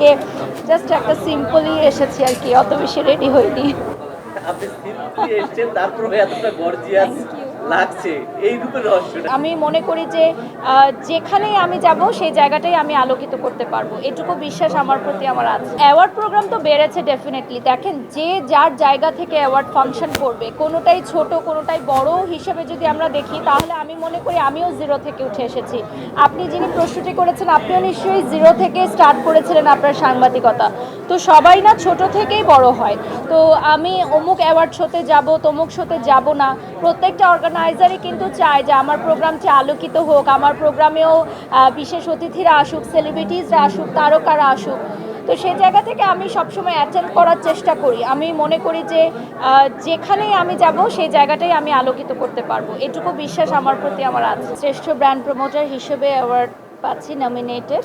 আজকে জাস্ট একটা সিম্পলি এসেছি আর কি, অত বেশি রেডি হইনি। আপনি সিম্পলি এসেছেন, তারপরে এতটা গর্জিয়াস লাগছে, এই রূপের রহস্যটা। আমি মনে করি যে যেখানেই আমি যাব সেই জায়গাটাই আমি আলোকিত করতে পারবো, এটুকু বিশ্বাস আমার প্রতি আমার আছে। অ্যাওয়ার্ড প্রোগ্রাম তো বেড়েছে ডেফিনেটলি। দেখেন, যে যার জায়গা থেকে অ্যাওয়ার্ড ফাংশন করবে, কোনোটাই ছোট কোনোটাই বড় হিসেবে যদি আমরা দেখি, তাহলে আমি মনে করি আমিও জিরো থেকে উঠে এসেছি। আপনি যিনি প্রশ্নটি করেছেন, আপনিও নিশ্চয়ই জিরো থেকে স্টার্ট করেছিলেন আপনার সাংবাদিকতা। তো সবাই না ছোট থেকেই বড় হয়। তো আমি অমুক অ্যাওয়ার্ড শোতে যাব, তমুক শোতে যাব না। প্রত্যেকটা অর্গানাইজারই কিন্তু চায় যে আমার প্রোগ্রামটি আলোকিত হোক, আমার প্রোগ্রামেও বিশেষ অতিথিরা আসুক, সেলিব্রিটিসরা আসুক, তারকারা আসুক। তো সেই জায়গা থেকে আমি সবসময় অ্যাটেন্ড করার চেষ্টা করি। আমি মনে করি যে যেখানেই আমি যাব সেই জায়গাটাই আমি আলোকিত করতে পারবো, এটুকু বিশ্বাস আমার প্রতি আমার আছে। শ্রেষ্ঠ ব্র্যান্ড প্রমোটার হিসেবে অ্যাওয়ার্ড পাচ্ছি, নমিনেটেড।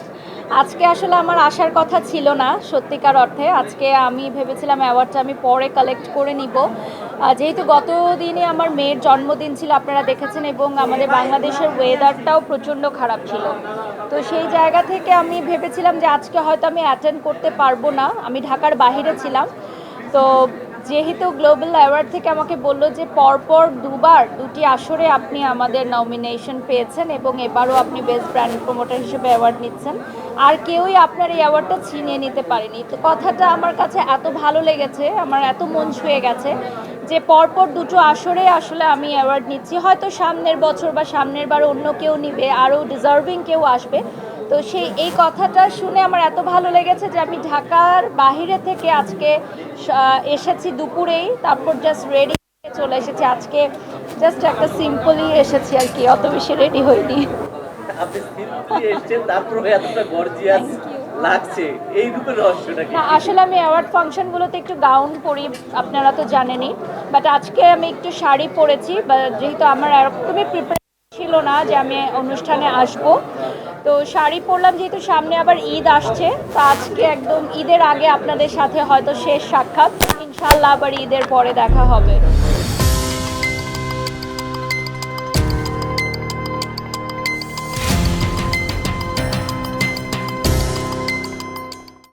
আজকে আসলে আমার আসার কথা ছিল না সত্যিকার অর্থে। আজকে আমি ভেবেছিলাম অ্যাওয়ার্ডটা আমি পরে কালেক্ট করে নিব, যেহেতু গত দিনে আমার মেয়ের জন্মদিন ছিল, আপনারা দেখেছেন, এবং আমাদের বাংলাদেশের ওয়েদারটাও প্রচণ্ড খারাপ ছিল। তো সেই জায়গা থেকে আমি ভেবেছিলাম যে আজকে হয়তো আমি অ্যাটেন্ড করতে পারবো না, আমি ঢাকার বাইরে ছিলাম। তো যেহেতু গ্লোবাল অ্যাওয়ার্ড থেকে আমাকে বললো যে পরপর দুবার দুটি আসরে আপনি আমাদের নমিনেশন পেয়েছেন এবং এবারও আপনি বেস্ট ব্র্যান্ড প্রমোটার হিসেবে অ্যাওয়ার্ড নিচ্ছেন, আর কেউই আপনার এই অ্যাওয়ার্ডটা ছিনিয়ে নিতে পারেনি। তো কথাটা আমার কাছে এত ভালো লেগেছে, আমার এত মন ছুঁয়ে গেছে যে পরপর দুটো আসরে আসলে আমি অ্যাওয়ার্ড নিচ্ছি। হয়তো সামনের বছর বা সামনের বার অন্য কেউ নিবে, আরও ডিজার্ভিং কেউ আসবে। তো এই কথাটা শুনে আমার এত ভালো লেগেছে যে আমি ঢাকার বাইরে থেকে আজকে এসেছি দুপুরেই, তারপর জাস্ট রেডি চলে এসেছি। আজকে জাস্ট একটা সিম্পলি এসেছি আর কি, অত বেশি রেডি হইনি। আপনি সিম্পলি এসেছেন, তারপরে এতটা গর্জিয়াস লাগছে, এই রূপের রহস্যটা কি? না, আসলে আমি অ্যাওয়ার্ড ফাংশনগুলোতে একটু গাউন পরি, আপনারা তো জানেনই। বাট আজকে আমি একটু শাড়ি পরেছি, যেহেতু আমার এরকমই প্রিপারেশন ছিল না যে আমি অনুষ্ঠানে আসব। তো শাড়ি পরলাম, যেহেতু সামনে আবার ঈদ আসছে। তো আজকে একদম ঈদের আগে আপনাদের সাথে হয়তো শেষ সাক্ষাৎ, ইনশাল্লাহ আবার ঈদের পরে দেখা হবে।